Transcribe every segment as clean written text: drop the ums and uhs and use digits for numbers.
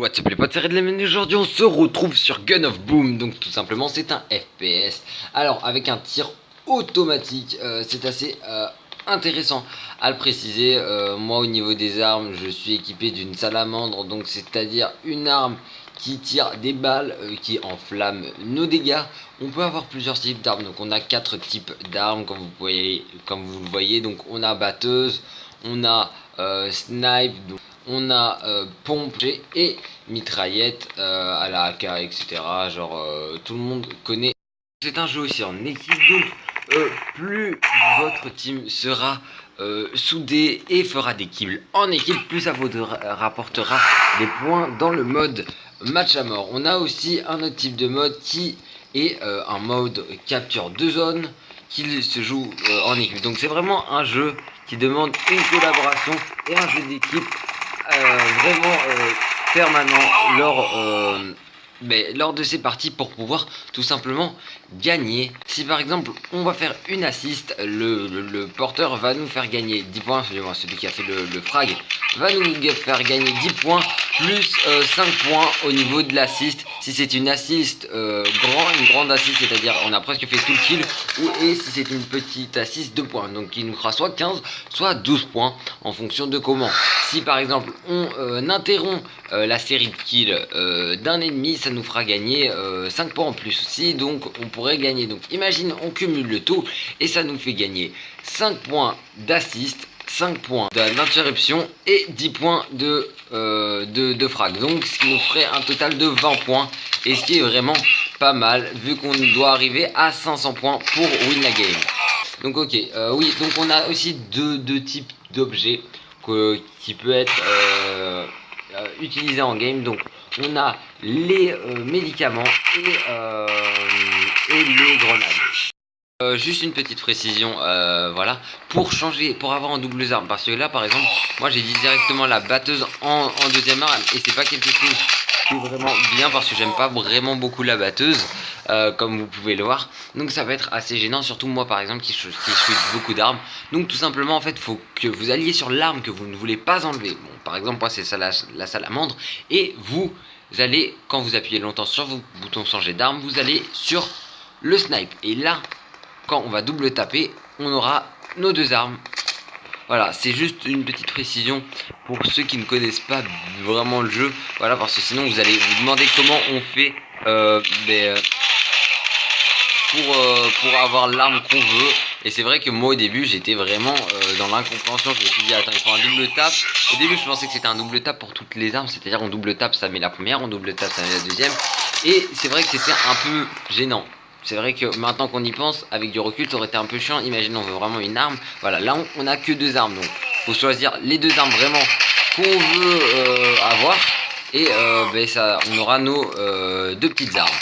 what's up les potes, c'est Redlemon et aujourd'hui on se retrouve sur Gun of Boom. Donc tout simplement c'est un FPS. Alors avec un tir automatique, c'est assez intéressant à le préciser. Moi au niveau des armes, je suis équipé d'une salamandre, donc c'est-à-dire une arme qui tire des balles, qui enflamme nos dégâts. On peut avoir plusieurs types d'armes, donc on a 4 types d'armes comme vous le voyez. Donc on a batteuse, on a snipe, donc on a pompe et mitraillette à la AK, etc. Genre tout le monde connaît. C'est un jeu aussi en équipe, donc plus votre team sera soudée et fera des kills en équipe, plus ça vous rapportera des points dans le mode match à mort. On a aussi un autre type de mode qui est un mode capture de zone qui se joue en équipe. Donc c'est vraiment un jeu qui demande une collaboration et un jeu d'équipe vraiment permanent lors de ces parties pour pouvoir tout simplement gagner. Si par exemple on va faire une assist, le porteur va nous faire gagner 10 points, celui qui a fait le frag va nous faire gagner 10 points plus 5 points au niveau de l'assist. Si c'est une assist une grande assist, c'est-à-dire on a presque fait tout le kill, et si c'est une petite assist, 2 points, donc il nous fera soit 15 soit 12 points en fonction de comment. Si par exemple on interrompt la série de kills d'un ennemi, ça nous fera gagner 5 points en plus. Si donc on pourrait gagner, donc imagine on cumule le tout et ça nous fait gagner 5 points d'assist, 5 points d'interruption et 10 points de frag, donc ce qui nous ferait un total de 20 points, et ce qui est vraiment pas mal vu qu'on doit arriver à 500 points pour win la game. Donc ok, oui, donc on a aussi deux types d'objets qui peut être utilisé en game. Donc on a les médicaments et les grenades. Juste une petite précision, voilà, pour changer, pour avoir en double arme, parce que là par exemple moi j'ai dit directement la batteuse en deuxième arme, et c'est pas quelque chose qui est vraiment bien parce que j'aime pas vraiment beaucoup la batteuse, comme vous pouvez le voir. Donc ça va être assez gênant, surtout moi par exemple qui switch beaucoup d'armes. Donc tout simplement en fait faut que vous alliez sur l'arme que vous ne voulez pas enlever. Bon, par exemple moi c'est la salamandre, et vous allez, quand vous appuyez longtemps sur vos boutons changer d'arme, vous allez sur le snipe, et là quand on va double taper, on aura nos deux armes. Voilà, c'est juste une petite précision pour ceux qui ne connaissent pas vraiment le jeu. Voilà, parce que sinon vous allez vous demander comment on fait pour avoir l'arme qu'on veut. Et c'est vrai que moi au début j'étais vraiment dans l'incompréhension. Je me suis dit attends, il faut un double tap. Au début je pensais que c'était un double tap pour toutes les armes, c'est à dire on double tap ça met la première, on double tap ça met la deuxième. Et c'est vrai que c'était un peu gênant. C'est vrai que maintenant qu'on y pense, avec du recul, ça aurait été un peu chiant. Imaginons on veut vraiment une arme. Voilà, là on a que deux armes, donc faut choisir les deux armes vraiment qu'on veut avoir. Et ça, on aura nos deux petites armes.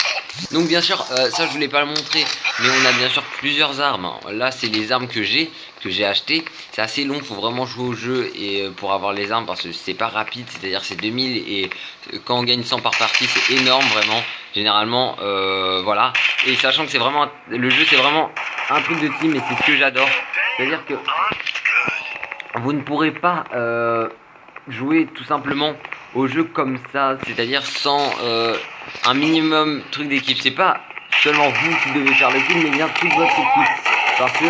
Donc bien sûr, ça je voulais pas le montrer, mais on a bien sûr plusieurs armes. Là c'est les armes que j'ai achetées. C'est assez long, faut vraiment jouer au jeu et pour avoir les armes, parce que c'est pas rapide, c'est-à-dire c'est 2000, et quand on gagne 100 par partie c'est énorme vraiment. Généralement voilà, et sachant que c'est vraiment le jeu, c'est vraiment un truc de team, et c'est ce que j'adore. C'est-à-dire que vous ne pourrez pas jouer tout simplement au jeu comme ça, c'est-à-dire sans un minimum truc d'équipe. C'est pas seulement vous qui devez faire le kill, mais bien toute votre équipe, parce que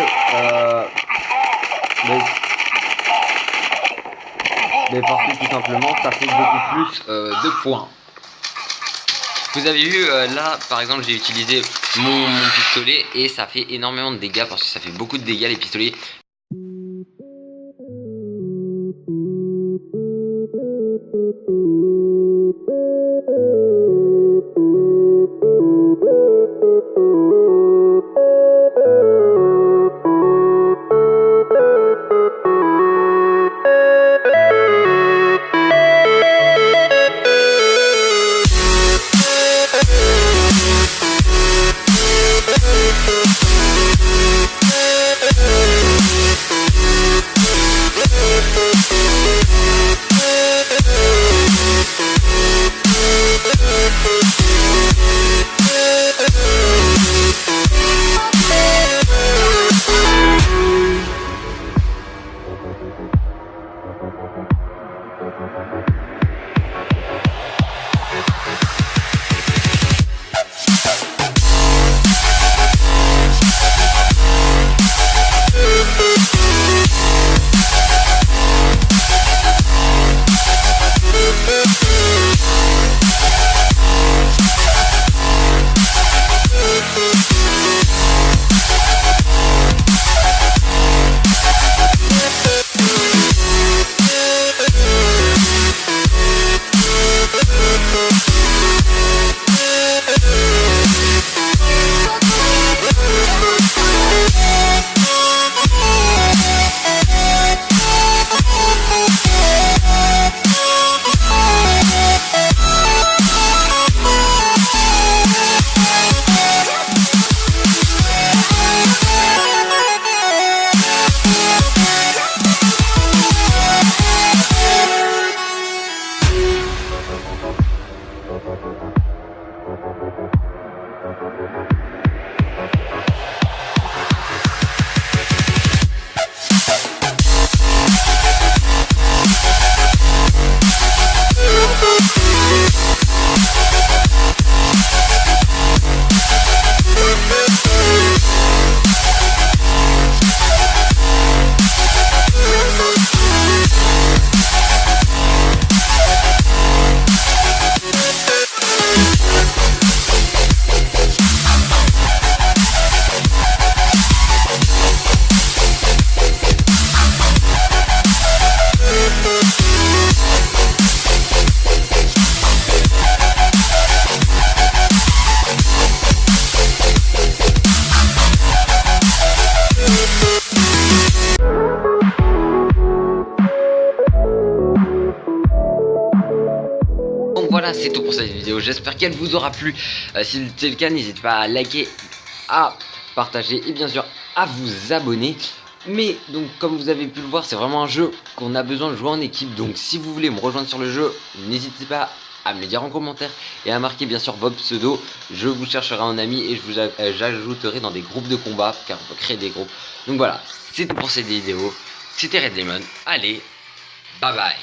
parce que tout simplement ça fait beaucoup plus de points. Vous avez vu là par exemple j'ai utilisé mon pistolet et ça fait énormément de dégâts, parce que ça fait beaucoup de dégâts les pistolets. Donc voilà, c'est tout pour cette vidéo, j'espère qu'elle vous aura plu. Si c'est le cas, n'hésitez pas à liker, à partager et bien sûr à vous abonner. Mais donc comme vous avez pu le voir, c'est vraiment un jeu qu'on a besoin de jouer en équipe. Donc si vous voulez me rejoindre sur le jeu, n'hésitez pas à me le dire en commentaire et à marquer bien sûr votre pseudo. Je vous chercherai un ami et j'ajouterai dans des groupes de combat, car on peut créer des groupes. Donc voilà, c'est tout pour cette vidéo. C'était Red Lemon, allez, bye bye.